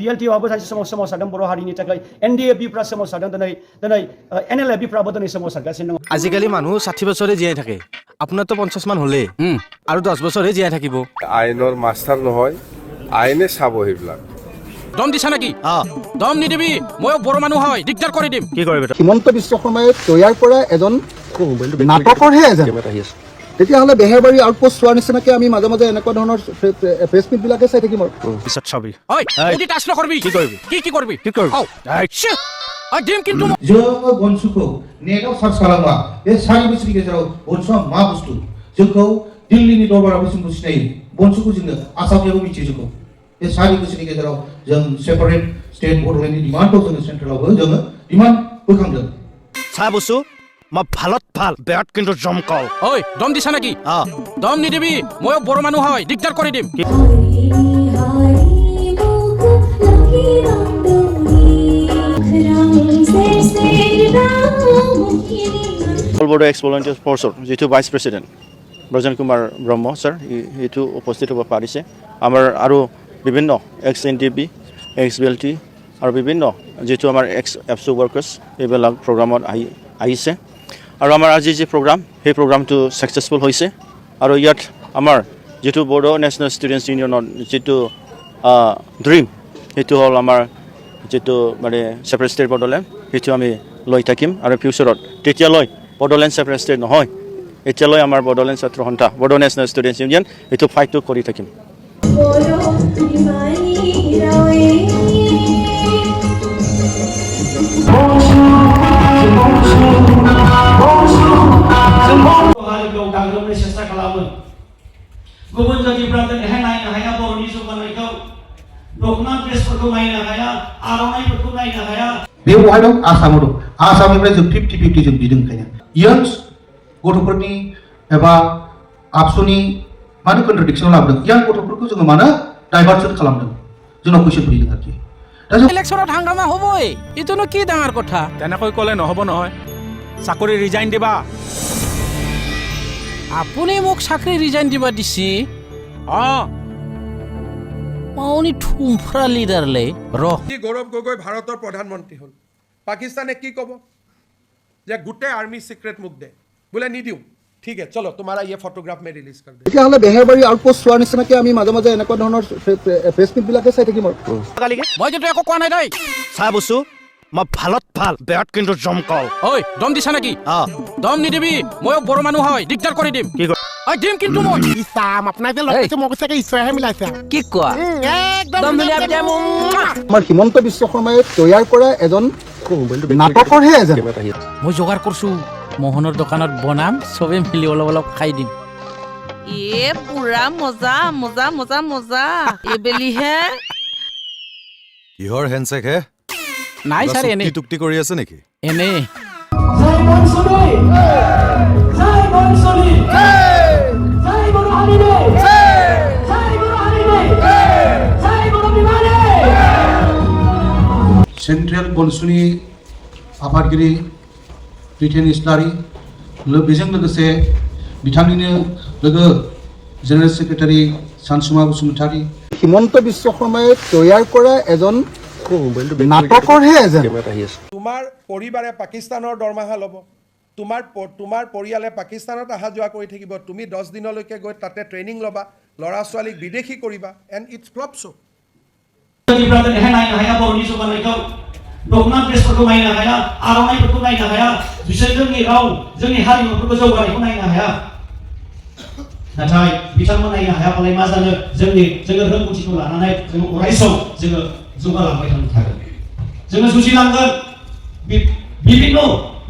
BLTआबो सासे सोमावसारदों बर' हारिनि थाखाय NDAB फ्रा सोमावसारदों दिनै NLAB फ्राबो दिनै सोमावसारगासिनो दङ আজিকালি মানুহ 60 বছৰে জীয়াই থাকে আপোনাৰতো 50 মান হ'লে আৰু 10 বছৰে জীয়াই থাকিব আইনৰ মাষ্টাৰ নহয় আইনে চাব সেইবিলাক দম দিছা নেকি দম নিদিবি মই বড় মানুহ হয় দিগদাৰ কৰি দিম কি কৰিবি হিমন্ত বিশ্ব শৰ্মাই তৈয়াৰ কৰা এজন নাটকৰহে এজন তেতিয়াহ'লে বেহেৰবাৰী আউটপোষ্ট চোৱাৰ নিচিনাকৈ আমি মাজে মাজে এনেকুৱা ধৰণৰ প্ৰেছ মিটবিলাকে চাই থাকিম আৰু পিছত চাবি ঐ উঠি টাচ নকৰবি কি কৰিবি কি কৰিবি দিম কিন্তু जोङो बनसुखौ नेटआव सार्च खालामबा बे 4 बोसोरनि गेजेराव बनसुआ मा बुस्थु जोंखौ दिल्लीनि दरबाराव जोंखौ सिनायो बनसुखौ जोङो आसामनियाबो मिथियो जोंखौ बे 4 बोसोरनि गेजेराव जों सेपारेट स्टेट बड'लेण्डनि डिमान्डखौ जोङो सेन्ट्रेलावबो जोङो डिमान्ड बोखांदों চাহ বস্তু মই ভালত ভাল বেয়াত কিন্তু জমকল ঐ দম দিছা নেকি দম নিদিবি মই বড় মানুহ হয় দিগদাৰ কৰি দিম অল বড়ো এক্স ভলেণ্টিয়াৰ ফ'ৰ্চৰ যিটো ভাইচ প্ৰেচিডেণ্ট ব্ৰজন কুমাৰ ব্ৰহ্ম ছাৰ এইটো উপস্থিত হ'ব পাৰিছে আমাৰ আৰু বিভিন্ন এক্স NTB এক্স BLT আৰু বিভিন্ন যিটো আমাৰ এক্স এফচু ৱৰ্কাৰ্ছ এইবিলাক প্ৰগ্ৰামত আহিছে আৰু আমাৰ আজি যি প্ৰগ্ৰাম সেই প্ৰগ্ৰামটো ছাকচেছফুল হৈছে আৰু ইয়াত আমাৰ যিটো বড়ো নেশ্যনেল ষ্টুডেণ্টছ ইউনিয়নৰ যিটো ড্ৰিম সেইটো হ'ল আমাৰ যিটো মানে ছেপাৰেট ষ্টেট বড়োলেণ্ড সেইটো আমি লৈ থাকিম আৰু ফিউচাৰত তেতিয়ালৈ বড়োলেণ্ড ছেপাৰেট ষ্টেট নহয় এতিয়ালৈ আমাৰ বড়োলেণ্ড ছাত্ৰ সন্থা বড়ো নেশ্যনেল ষ্টুডেণ্টছ ইউনিয়ন এইটো ফাইটটো কৰি থাকিম চেষ্টা খালামो गुबुन जातिफ्रा दिनैहाय नायनो हाया बर'नि जौगानायखौ दखना ड्रेसफोरखौ नायनो हाया आर'नाइफोरखौ नायनो हाया बे बहाय दं आसामाव दं आसामनिफ्राय जों 50-50 जों बिदों ओंखायनो यंग्स गथ'फोरनि एबा आबसुनि मानो कन्ट्राडिक्सनाव लाबोदों यां गथ'फोरखौ जोङो मानो डाइभार्सन खालामदों जोंनाव कुइसन फैदों आरोखि ইলেকশ্যনত হাংগামা হ'বই এইটোনো কি ডাঙৰ কথা তেনেকৈ ক'লে নহ'ব নহয় চাকৰি ৰিজাইন দিবা আপুনি মোক চাকৰি ৰিজাইন দিবা দিছি মাউনি ঠুমফ্ৰা লিডাৰলে কি গৌৰৱ গগৈ ভাৰতৰ প্ৰধানমন্ত্ৰী হ'ল পাকিস্তানে কি ক'ব যে গোটেই আৰ্মি সিক্ৰেট মুক দে বোলে নিদিওঁ ঠিক আছে চলো তোমাৰা ये फोटोग्राफ में रिलीज कर दे তেতিয়াহ'লে বেহেৰবাৰী আউটপোষ্ট চোৱাৰ নিচিনাকৈ আমি মাজে মাজে এনেকুৱা ধৰণৰ প্ৰেছ মিটবিলাকে চাই থাকিম আৰু মই কিন্তু একো কোৱা নাই দেই চাহ বস্তু মই ভালত ভাল বেয়াত কিন্তু জমকল ঐ দম দিছা নেকি দম নিদিবি মই বড় মানুহ হয় দিগদাৰ কৰি দিম কি দিম কিন্তু মই ইছাম আপোনাৰ যে লগাইছে মোক চাগে ঈশ্বৰে মিলাইছে কি কোৱা একদম মিলাই আমাৰ হিমন্ত বিশ্ব শৰ্মাই তৈয়াৰ কৰা এজন নাটকৰহে এজন মই যোগাৰ কৰছো মোহনৰ দোকানত বনাম চবে মিলি অলপ অলপ খাই দিম পুৰা মজা মজা মজা মজা এইবেলিহে কিহৰ হেণ্ডছেক হে নাই ছাৰ এনে টুক্তি কৰি আছে নেকি এনে सेन्ट्रेल बनसुनि आफादगिरि ब्रिटेन इस्लारि बेजों लोगोसे बिथांनिनो लोगो जेनेरेल सेक्रेटारि सानसुमा बसुमतारी হিমন্ত বিশ্ব শৰ্মাই তৈয়াৰ কৰা এজন নাটকৰহে এজন তোমাৰ পৰিবাৰে পাকিস্তানৰ দৰমহা ল'ব তোমাৰ পৰিয়ালে পাকিস্তানত অহা যোৱা কৰি থাকিব তুমি 10 দিনলৈকে গৈ তাতে ট্ৰেইনিং ল'বা ল'ৰা ছোৱালীক বিদেশী কৰিবা এণ্ড ইটছ ফ্লপ শ্বো जातिफ्रा दिनैहाय नायनो हाया बर'नि जौगानायखौ दखना ड्रेसफोरखौ नायनो हाया आर'नाइफोरखौ नायनो हाया बिसोर जोंनि राव जोंनि हारिमुफोरखौ जौगानायखौ नायनो हाया नाथाय बिथांमोन नायनो हायाबालाय मा जानो जोङो रोंगौथिखौ लानानै जोङो अरायसम जोङो जौगालांबाय थागोन जोङो जुजिलांगोन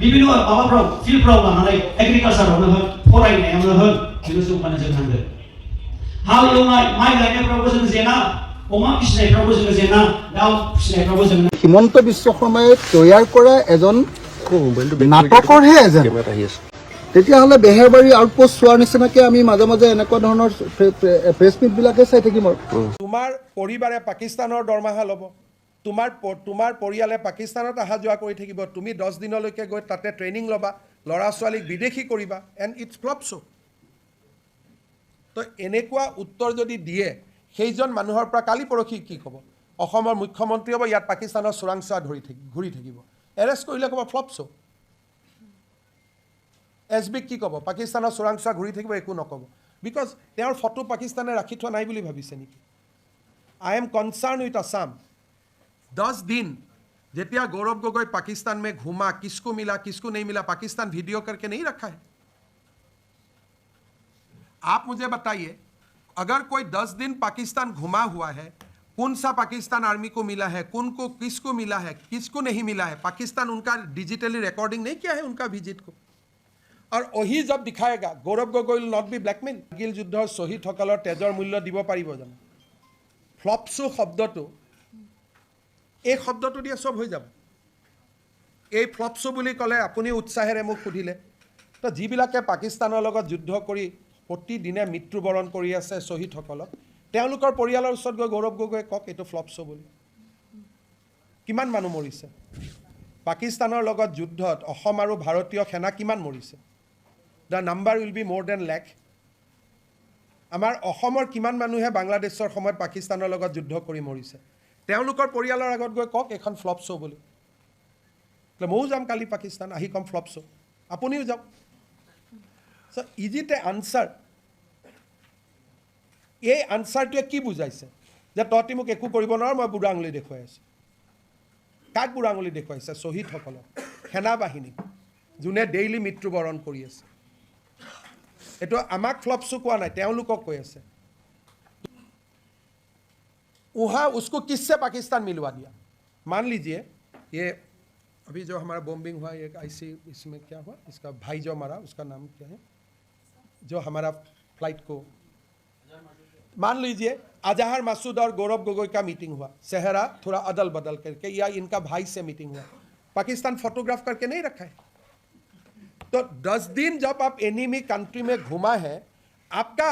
বিভিন্ন माबाफ्राव फिल्डफ्राव लानानै एग्रिकालचारावनो होन फरायनायावनो होन जोङो जौगानो जों नांगोन हाल एवनाय माइ गायनायफ्रावबो जों जेना अमा फिसिनायफ्रावबो जोङो जेना दाउ फिसिनायफ्रावबो जों হিমন্ত বিশ্ব শৰ্মাই তৈয়াৰ কৰা এজন নাটকৰহে এজন তেতিয়াহ'লে বেহেৰবাৰী আউটপোষ্ট চোৱাৰ নিচিনাকৈ আমি মাজে মাজে এনেকুৱা ধৰণৰ প্ৰেছ মিটবিলাকে চাই থাকিম আৰু তোমাৰ পৰিবাৰে পাকিস্তানৰ দৰমহা ল'ব তোমাৰ পৰিয়ালে পাকিস্তানত অহা যোৱা কৰি থাকিব তুমি 10 দিনলৈকে গৈ তাতে ট্ৰেইনিং ল'বা ল'ৰা ছোৱালীক বিদেশী কৰিবা এণ্ড ইটছ ফ্লপ শ্বো তো এনেকুৱা উত্তৰ যদি দিয়ে সেইজন মানুহৰ পৰা কালি পৰহি কি ক'ব অসমৰ মুখ্যমন্ত্ৰী হ'ব ইয়াত পাকিস্তানৰ চোৰাংচোৱা ঘূৰি থাকিব এৰেষ্ট কৰিলে ক'ব ফ্লপ শ্ব' SBক কি ক'ব পাকিস্তানৰ চোৰাংচোৱা ঘূৰি থাকিব একো নক'ব বিকজ তেওঁৰ ফটো পাকিস্তানে ৰাখি থোৱা নাই বুলি ভাবিছে নেকি I am concerned with Assam 10 दिन जेतिया गौरव गोगोई पाकिस्तान में घूमा किसको मिला किसको नहीं मिला पाकिस्तान वीडियो करके नहीं रखा है आप मुझे बताइए अगर कोई 10 दिन पाकिस्तान घुमा हुआ है कौन सा पाकिस्तान आर्मी को मिला है कौन को किसको मिला है किसको नहीं मिला है पाकिस्तान उनका डिजिटली रिकॉर्डिंग नहीं किया है उनका विजिट को और वही जब दिखाएगा Gaurav Gogoi will not be blackmail गिल युद्धर शहीद सकলৰ তেজৰ মূল্য দিব পাৰিব জানো ফ্লপছো শব্দটো এই শব্দটো দিয়ে সব হৈ যাব এই ফ্লপছো বুলি ক'লে আপুনি উৎসাহেৰে মোক সুধিলে তো যিবিলাকে পাকিস্তানৰ লগত যুদ্ধ কৰি প্ৰতিদিনে মৃত্যুবৰণ কৰি আছে শ্বহীদসকলক তেওঁলোকৰ পৰিয়ালৰ ওচৰত গৈ গৌৰৱ গগৈয়ে কওক এইটো ফ্লপছো বুলি কিমান মানুহ মৰিছে পাকিস্তানৰ লগত যুদ্ধত অসম আৰু ভাৰতীয় সেনা কিমান মৰিছে দ্য নাম্বাৰ উইল বি মোৰ দেন লাখ আমাৰ অসমৰ কিমান মানুহে বাংলাদেশৰ সময়ত পাকিস্তানৰ লগত যুদ্ধ কৰি মৰিছে তেওঁলোকৰ পৰিয়ালৰ আগত গৈ কওক এখন ফ্লপ শ্ব' বুলি ময়ো যাম কালি পাকিস্তান আহি কম ফ্লপ শ্ব' আপুনিও যাওক চ' ইজ ইট এ আনচাৰ এই আনচাৰটোৱে কি বুজাইছে যে তহঁতি মোক একো কৰিব নোৱাৰ মই বুঢ়া আঙুলি দেখুৱাই আছোঁ কাক বুঢ়া আঙুলি দেখুৱাইছে শ্বহীদসকলক সেনাবাহিনীক যোনে ডেইলি মৃত্যুবৰণ কৰি আছে এইটো আমাক ফ্লপ শ্ব' কোৱা নাই তেওঁলোকক কৈ আছে वहाँ उसको किससे पाकिस्तान मिलवा दिया मान लीजिए ये अभी जो हमारा बॉम्बिंग हुआ एक ऐसी इसमें क्या हुआ इसका भाई जो मरा उसका नाम क्या है जो हमारा फ्लाइट को मान लीजिए अजहर मसूद और गौरव गोगोई का मीटिंग हुआ सेहरा थोड़ा अदल बदल करके या इनका भाई से मीटिंग हुआ पाकिस्तान फोटोग्राफ करके नहीं रखा है तो 10 दिन जब आप एनिमी कंट्री में घुमा है आपका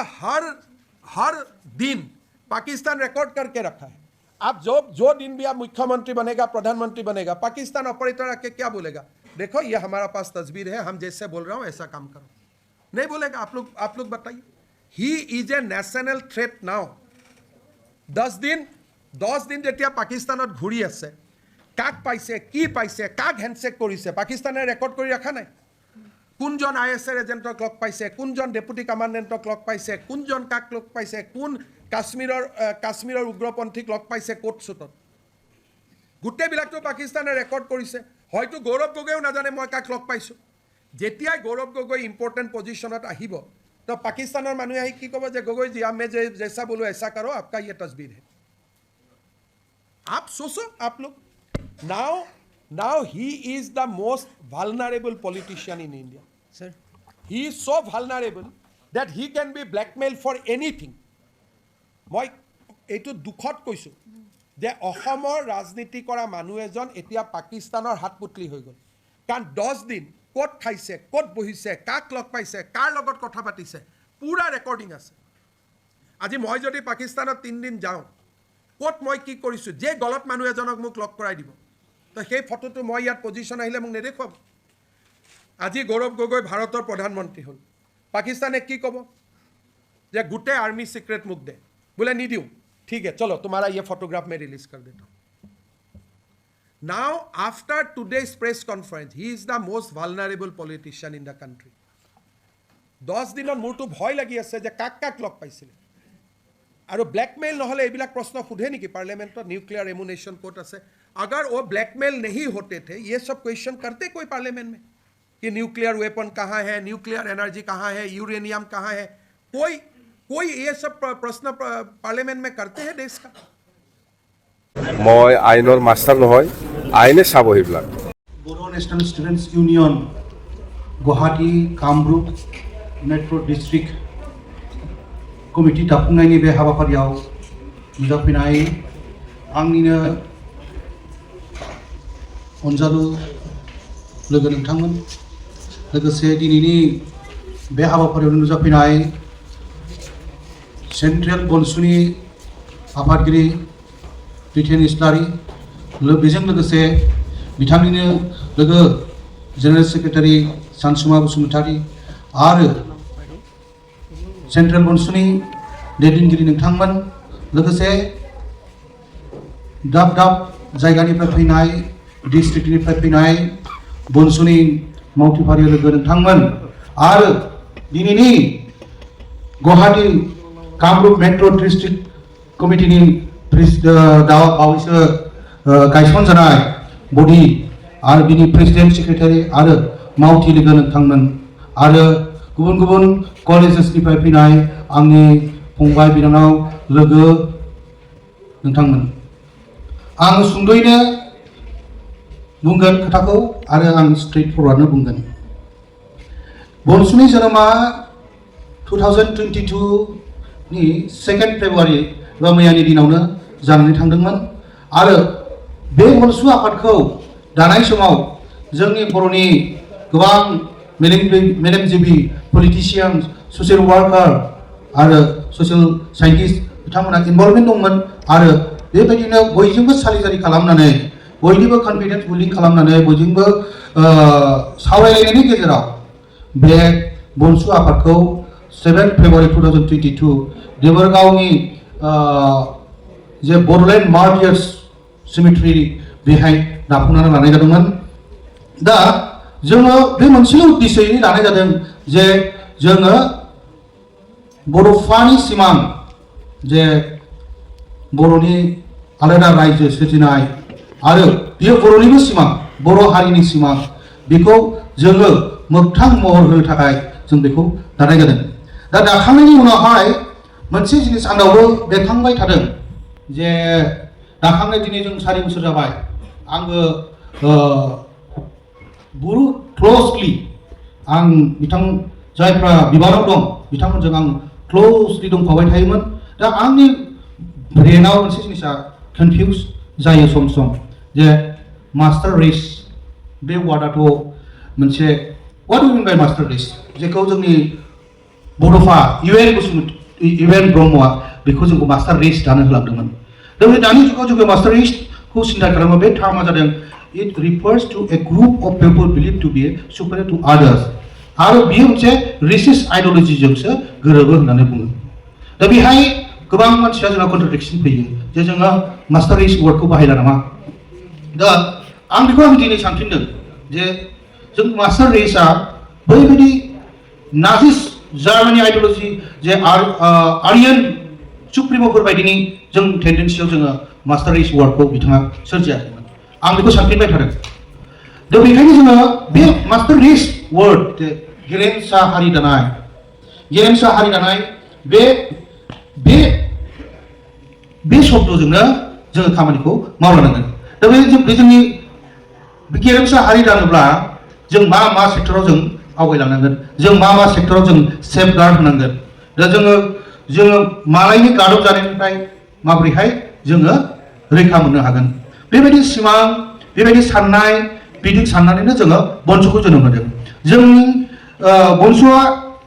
हर दिन पाकिस्तान रिकॉर्ड करके रखा है आप जो दिन भी आप मुख्यमंत्री बनेगा प्रधानमंत्री बनेगा पाकिस्तान ऑपरेटर आके क्या बोलेगा देखो ये हमारा पास तस्वीर है हम जैसे बोल रहा हूँ ऐसा काम करो नहीं बोलेगा आप लोग बताइए he is a national threat now 10 दिन যেতিয়া পাকিস্তানত ঘূৰি আছে কাক পাইছে কি পাইছে কাক হেণ্ডশেক কৰিছে পাকিস্তানে ৰেকৰ্ড কৰি ৰখা নাই কোনজন ISR এজেণ্টক লগ পাইছে কোনজন ডেপুটি কমাণ্ডেণ্টক লগ পাইছে কোনজন কাক লগ পাইছে কোন কাশ্মীৰৰ উগ্ৰপন্থীক লগ পাইছে কোট চুটত গোটেইবিলাকতো পাকিস্তানে ৰেকৰ্ড কৰিছে হয়তো গৌৰৱ গগৈও নাজানে মই কাক লগ পাইছোঁ যেতিয়াই গৌৰৱ গগৈ ইম্পৰ্টেণ্ট পজিশ্যনত আহিব তো পাকিস্তানৰ মানুহে আহি কি ক'ব যে গগৈজি আমি জैसा बोलो ऐसा करो आपका ये तस्वीर है आप सोचो आप लोग now he is the most vulnerable politician in India sir he is so vulnerable that he can be blackmailed for anything মই এইটো দুখত কৈছোঁ যে অসমৰ ৰাজনীতি কৰা মানুহ এজন এতিয়া পাকিস্তানৰ হাতপুতলি হৈ গ'ল কাৰণ 10 দিন ক'ত খাইছে ক'ত বহিছে কাক লগ পাইছে কাৰ লগত কথা পাতিছে পুৰা ৰেকৰ্ডিং আছে আজি মই যদি পাকিস্তানত 3 দিন যাওঁ ক'ত মই কি কৰিছোঁ যে গলত মানুহ এজনক মোক লগ কৰাই দিব তো সেই ফটোটো মই ইয়াত পজিশ্যন আহিলে মোক নেদেখুৱাব আজি গৌৰৱ গগৈ ভাৰতৰ প্ৰধানমন্ত্ৰী হ'ল পাকিস্তানে কি ক'ব যে গোটেই আৰ্মি সিক্ৰেট মোক দে बोले नहीं दूँ ठीक है चलो तुम्हारा ये फोटोग्राफ मैं रिलीज कर देता हूँ now after today's press conference he is द most वालनारेबल politician in the country 10 दिन मोरतो भय लगी আছে যে কাক কাক লগ পাইছিল আৰু ব্লैकमेल নহলে এইবিলাক প্ৰশ্ন সুধে নেকি পাৰ্লিয়ামেন্টত নিউক্লিয়াৰ এমুনেशन कोर्ट আছে अगर वो ब्लैकमेल नहीं होते थे ये सब क्वेश्चन करते कोई पार्लियामेंट में कि न्यूक्लियर वेपन कहाँ है न्यूक्लियर एनर्जी कहाँ है यूरेनियम कहाँ है कोई ये सब प्रश्न पार्लियामेंट में करते हैं देश का মই আইনৰ মাষ্টাৰ নহয় আইনে চাব সেইবিলাক Bodo National Students Union Guwahati Kamrup Metro District Committee दाफुंनायनि बे हाबाफारियाव नुजाफैनाय आंनिनो अनजालु लोगो नोंथांमोन लोगोसे दिनैनि बे हाबाफारियाव नुजाफैनाय सेंट्रेल बनसुनि आफादगिरि दैथेन इस्लारि बेजों लोगोसे बिथांनिनो लोगो जेनेरेल सेक्रेटारि सानसुमा बसुमतारी आरो सेंट्रेल बनसुनि दैदेनगिरि नोंथांमोन लोगोसे दाब दाब जायगानिफ्राय फैनाय डिस्ट्रिक्टनिफ्राय फैनाय बनसुनि मावथिफारि लोगो नोंथांमोन आरो दिनैनि गुवाहाटी कामरुप मेट्र' डिस्ट्रिक्ट कमिटिनि बावैसो गायसनजानाय बडि आरो बिनि प्रेसिडेन्ट सेक्रेटारि आरो मावथि लोगो नोंथांमोन आरो गुबुन गुबुन कलेजेसनिफ्राय फैनाय आंनि फंबाय बिनानाव लोगो नोंथांमोन आं सुंद'यैनो बुंगोन खोथाखौ आरो आं स्ट्रेट फरवार्डनो बुंगोन बनसुनि जोनोमा 2022 नि 2 फेब्रुवारि एबा मैयानि दिनावनो जानानै थांदोंमोन आरो बे बनसु आफादखौ दानाय समाव जोंनि बर'नि गोबां मेलेमजिबि पलिटिशियान ससियेल वार्कार आरो ससियेल साइन्टिस्ट बिथांमोना इनभल्भमेन्ट दंमोन आरो बेबायदिनो बयजोंबो सालिजारि खालामनानै बयनिबो कनफिडेन्स बिल्डिं खालामनानै बयजोंबो सावरायलायनायनि गेजेराव बे बनसु आफादखौ 7 फेब्रुवारि 2022 देबरगावनि जे बड'लेण्ड मार्टियार्स सिमेट्रि बेहाय दाफुंनानै लानाय जादोंमोन दा जोङो बे मोनसेल' उद्देश्ययै लानाय जादों जे जोङो बड'फानि सिमां जे बर'नि आलादा रायजो सोरजिनाय आरो बेयो बर'निबो सिमां बर' हारिनि सिमां बेखौ जोङो मोगथां महर होनो थाखाय जों बेखौ दानाय जादों दा दाखांनायनि उनावहाय मोनसे जिनिस आंनावबो बेरखांबाय थादों जे दाखांनाय दिनै जों 4 बोसोर जाबाय आंबो बहुत क्ल'जलि आं बिथां जायफ्रा बिबानाव दं बिथांमोनजों आं क्ल'जलि दंफाबाय थायोमोन दा आंनि ब्रेनाव मोनसे जिनिसा कनफिउज जायो सम सम जे मास्टार रेस बे वार्डआथ' मोनसे what do mean by master race जेखौ जोंनि बड'फा इउएन ब्रह्मआ बेखौ जोंखौ मास्टार रेस दानो होलांदोंमोन दा बे दानि जुगाव जोङो मास्टार रेसखौ सिन्था खालामो बे टार्मा जादों it refers to a group of people believe to be superior to others आरो बेयो मोनसे रेसिस्ट आइडियोलजिजोंसो गोरोबो होननानै बुङो दा बेहाय गोबां मानसिया जोंहा कन्ट्राडिक्सन फैयो जे जोङो मास्टार रेस वार्डखौ बाहायला नामा दा आं बेखौ आं दिनै सानफिनदों जे जों मास्टार रेसआ बैबायदि नाजिस जार्मानि आइडियोलजि जे आरियान सुप्रिम'फोर बायदिनि जों टेन्डेन्सियाव जोङो मास्टार रेस वार्डखौ बिथाङा सोरजियाखैमोन आं बेखौ सानफिनबाय थादों दा बेखायनो जोङो बे मास्टार रेस वार्ड गेरेमसा हारि दानाय बे शब्दजोंनो जोङो खामानिखौ मावलांनांगोन दा बे जोंनि गेरेमसा हारि दानोब्ला जों मा सेक्टराव जों आवगायलांनांगोन जों मा सेक्टराव जों सेफ गार्ड होनांगोन दा जोङो मालायनि गादब जानायनिफ्राय माबोरैहाय जोङो रैखा मोननो हागोन बेबायदि सिमां बेबायदि साननाय बिदि साननानैनो जोङो बनसुखौ जोनोम होदों जोंनि बनसुआ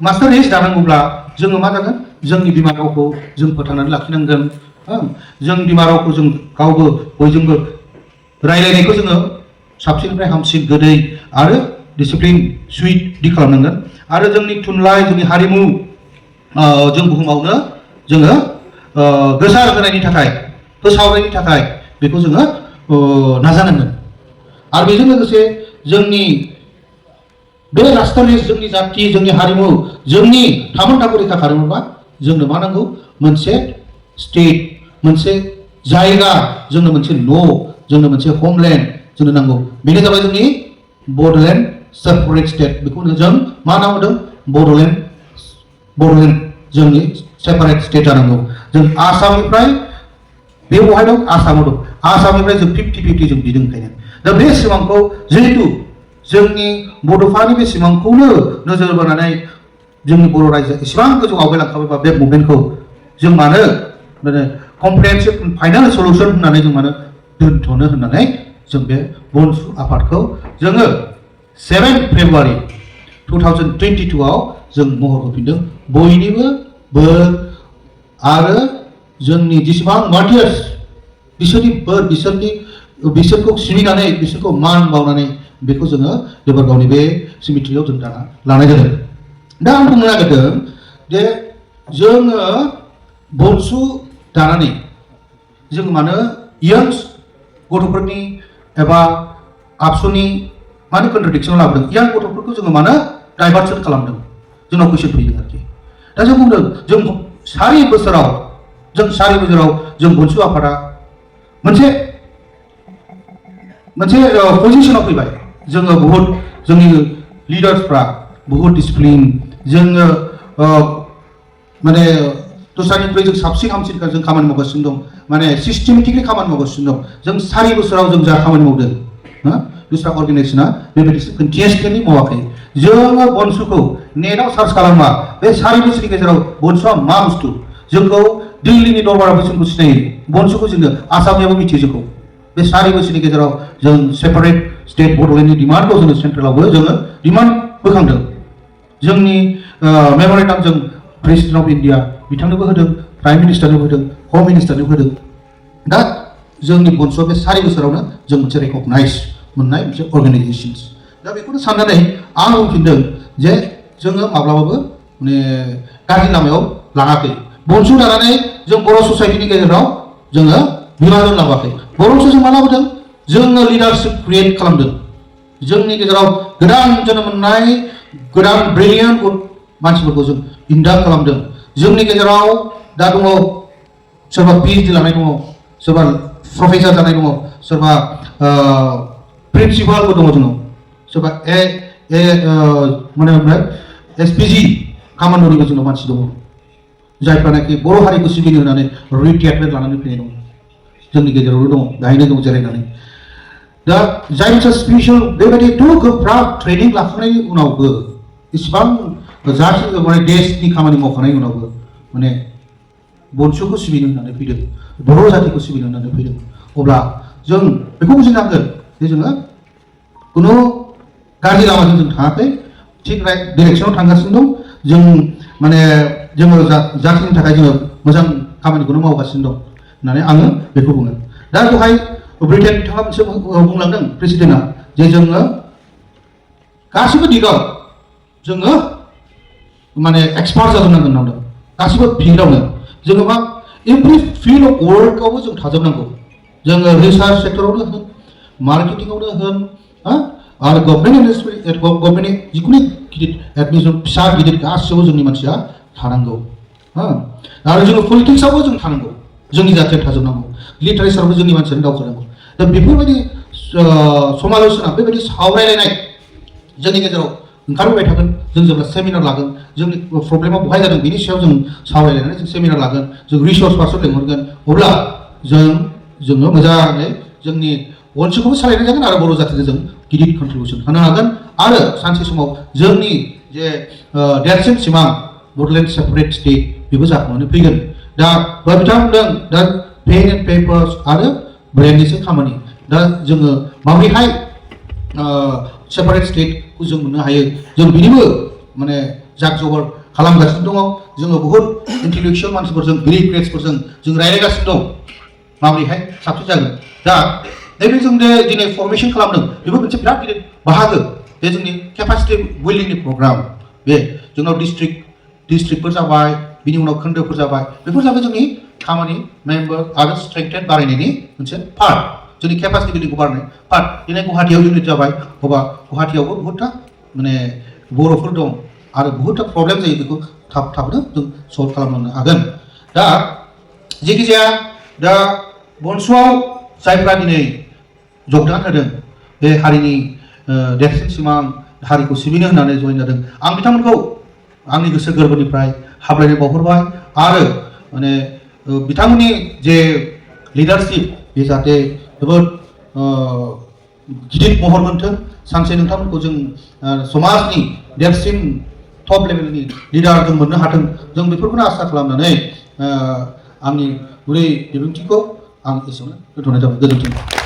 मास्टार रेस दानांगौब्ला जोङो मा जागोन जोंनि बिमा रावखौ जों फोथांनानै लाखिनांगोन जों बिमा रावखौ जों गावबो बयजोंबो रायलायनायखौ जोङो साबसिननिफ्राय हामसिन गोदै आरो डिसिप्लिन सुइट दि खालामनांगोन आरो जोंनि थुनलाइ जोंनि हारिमु जों बुहुमावनो जोङो गोसार होनायनि थाखाय फोसावनायनि थाखाय बेखौ जोङो नाजानांगोन आरो बेजों लोगोसे जोंनि बे राष्ट्र रेस जोंनि जाथि जोंनि हारिमु जोंनि थामोनथाखौ रैखा खालामोबा जोंनो मा नांगौ मोनसे स्टेट मोनसे जायगा जोंनो मोनसे न' जोंनो मोनसे होमलेन्ड जोंनो नांगौ बेनो जाबाय जोंनि बड'लेण्ड सेपारेट स्टेट बेखौ जों मा नाम होदों बड'लेण्ड जोंनि सेपारेट स्टेट जानांगौ जों आसामनिफ्राय बे बहाय दं आसामाव दं आसामनिफ्राय जों 50-50 जों बिदों ओंखायनो दा बे सिमांखौ जिहेतु जोंनि बड'फानि बे सिमांखौनो नोजोर बोनानै जोंनि बर' रायजोआ एसेबां गोजौ आवगायलांखाबायबा बे मुभमेन्टखौ जों मानो माने कमप्रेहेन्सिभ फाइनाल सल्युसन होननानै जों मानो दोनथ'नो होननानै जों बे बनसु आफादखौ जोङो 7 फेब्रुवारि 2022 आव जों महर होफिनदों बयनिबो बोर आरो जोंनि जेसेबां मार्टियार्स बिसोरनि बोर बिसोरखौ सिबिनानै बिसोरखौ मान बावनानै बेखौ जोङो देबरगावनि बे सिमिट्रियाव जों दाना लानाय जादों दा आं बुंनो नागिरदों जे जोङो बनसु दानानै जों मानो यंग्स गथ'फोरनि एबा आबसुनि मानो कन्ट्रडिक्सन लाबोदों यां गथ'फोरखौ जोङो मानो डाइभार्सन खालामदों जोंनाव कुइसन फैदों आरोखि दा जों बुंदों जों सारि बोसोराव जों बनसु आफादा मोनसे पजिशनाव फैबाय जोङो बहुत जोंनि लिडार्सफ्रा बहुत डिसिप्लिन जोङो माने दस्रानिफ्राय जों साबसिन हामसिन जों खामानि मावगासिनो दं माने सिस्टेमेटिकलि खामानि मावगासिनो दं जों 4 बोसोराव जों जा खामानि मावदों दस्रा अर्गेनाइजेसना बेबायदि कन्टिनिउसलि मावाखै जोङो बनसुखौ नेटआव सार्च खालामबा बे 4 बोसोरनि गेजेराव बनसुआ मा बुस्थु जोंखौ दिल्लीनि दरबाराव जोंखौ सिनायो बनसुखौ जोङो आसामनियाबो मिथियो जोंखौ बे 4 बोसोरनि गेजेराव जों सेपारेट स्टेट बड'लेण्डनि डिमान्डखौ जोङो सेन्ट्रेलावबो जोङो डिमान्ड बोखांदों जोंनि मेम'रेन्डाम जों प्रेसिडेन्ट अफ इन्डिया बिथांनोबो होदों प्राइम मिनिस्टारनोबो होदों हम मिनिस्टारनोबो होदों दा जोंनि बनसुआ बे 4 बोसोरावनो जों मोनसे रेकगनाइज मोननाय मोनसे अर्गेनाइजेशन्स दा बेखौनो साननानै आं बुंफिनदों जे जोङो माब्लाबाबो माने गाज्रि लामायाव लाङाखै बनसु लानानै जों बर' ससाइटिनि गेजेराव जोङो बिबान लाबोआखै बर'सो जों मा लाबोदों जोङो लिडारशिप क्रिएट खालामदों जोंनि गेजेराव गोदान जोनोम मोननाय गोदान ब्रिलियन्ट मानसिफोरखौ जों इन्डाक्ट खालामदों जोंनि गेजेराव दा दङ सोरबा PhD लानाय दङ सोरबा प्रफेसर जानाय दङ सोरबा प्रिन्सिपालबो दङ जोंनाव सोरबा माने SPG कामान्डनिबो जोंनाव मानसि दङ जायफ्रानाखि बर' हारिखौ सिबिनो होनानै रिटायारमेन्ट लानानै फैनाय दङ जोंनि गेजेरावबो दङ बेहायनो दं जिरायनानै दा जाय मोनसे स्पेसियेल बेबायदि गोब्राब ट्रेनिं लाखांनायनि उनावबो इसिबां जाथि माने देशनि खामानि मावखांनायनि उनावबो माने बनसुखौ सिबिनो होननानै फैदों बर' जातिखौ सिबिनो होननानै फैदों अब्ला जों बेखौ बुजिनांगोन जे जोङो खुनु गाज्रि लामाजों जों थाङाखै थिग राइट डिरेक्सनाव थांगासिनो दं जों माने जोङो जातिनि थाखाय जोङो मोजां खामानिखौनो मावगासिनो दं होननानै आङो बेखौ बुङो दा बेवहाय ब्रिटेन बिथाङा मोनसे बुंलांदों प्रेसिडेन्टआ जे जोङो गासिबो दिगाव जोङो माने एक्सपार्ट जाजोबनांगोन होनदों गासिबो फिल्डआवनो जोङो मा एभ्रि फिल्ड अफ वर्कआवबो जों थाजोबनांगौ जोङो रिसार्च सेक्टरावनो होन मार्केटिंआवनो होन आरो गभर्नमेन्टनि जिखुनु गिदिर एडमिनिस्ट्रेसन फिसा गिदिर गासिबो जोंनि मानसिया थानांगौ आरो जोङो पलिटिक्सआवबो जों थानांगौ जोंनि जातिया थाजोबनांगौ लिटारेचारावबो जोंनि मानसियानो दावखोनांगौ दा बेफोरबायदि समाल'सना बेबायदि सावरायलायनाय जोंनि गेजेराव ओंखारबोबाय थागोन जों जेब्ला सेमिनार लागोन जोंनि प्रब्लेमा बहाय जादों बेनि सायाव जों सावरायलायनानै जों सेमिनार लागोन जों रिसर्स पार्सन लिंहरगोन अब्ला जोङो मोजाङै जोंनि बनसुखौबो सालायनाय जागोन आरो बर' जातिजों जों गिदिर कन्ट्रिबिउसन होनो हागोन आरो सानसे समाव जोंनि जे देरसिन सिमां बड'लेण्ड सेपारेट स्टेट बेबो जाखांनानै फैगोन दा बिथाङा बुंदों दा पेन एन्ड पेपार्स आरो ब्रेन्डनिसो खामानि दा जोङो माबोरैहाय सेपारेट स्टेटखौ जों मोननो हायो जों बिनिबो माने जाग जगर खालामगासिनो दङ जोङो बहुत इन्टेलेक्सुवेल मानसिफोरजों बिउरोक्रेट्सफोरजों जों रायज्लायगासिनो दं माबोरैहाय साबसिन जागोन दा नैबे जों दिनै फर्मेसन खालामदों बेबो मोनसे बिराद गिदिर बाहागो बे जोंनि केपासिटि बिल्डिंनि प्रग्राम बे जोंनाव डिस्ट्रिक्टफोर जाबाय बिनि उनाव खोन्दोफोर जाबाय बेफोर जाबाय जोंनि खामानि मेम्बार आरो स्ट्रेंथेन बारायनायनि मोनसे पार्ट जोंनि केपासिटि बिल्डिंखौ बारायनाय पार्ट दिनै गुवाहाटियाव इउनिट जाबाय अब्ला गुवाहाटियावबो बहुतथा माने बर'फोर दं आरो बहुतथा प्रब्लेम जायो बेखौ थाबनो जों सल्भ खालामलांनो हागोन दा जेखिजाया दा बनसुआव जायफ्रा दिनै जगदान होदों बे हारिनि देरसिन सिमां हारिखौ सिबिनो होननानै जइन जादों आं बिथांमोनखौ आंनि गोसो गोरबोनिफ्राय हामलायनाय बावहरबाय आरो माने बिथांमोननि जे लिडारशिप बे जाहाथे जोबोद गिदिर महर मोन्थों सानसे नोंथांमोनखौ जों समाजनि देरसिन टप लेभेलनि लिडार जों मोननो हाथों जों बेफोरखौनो आसा खालामनानै आंनि गुरै बिबुंथिखौ आं एसेयावनो दोनथ'नाय जाबाय गोजोन्थों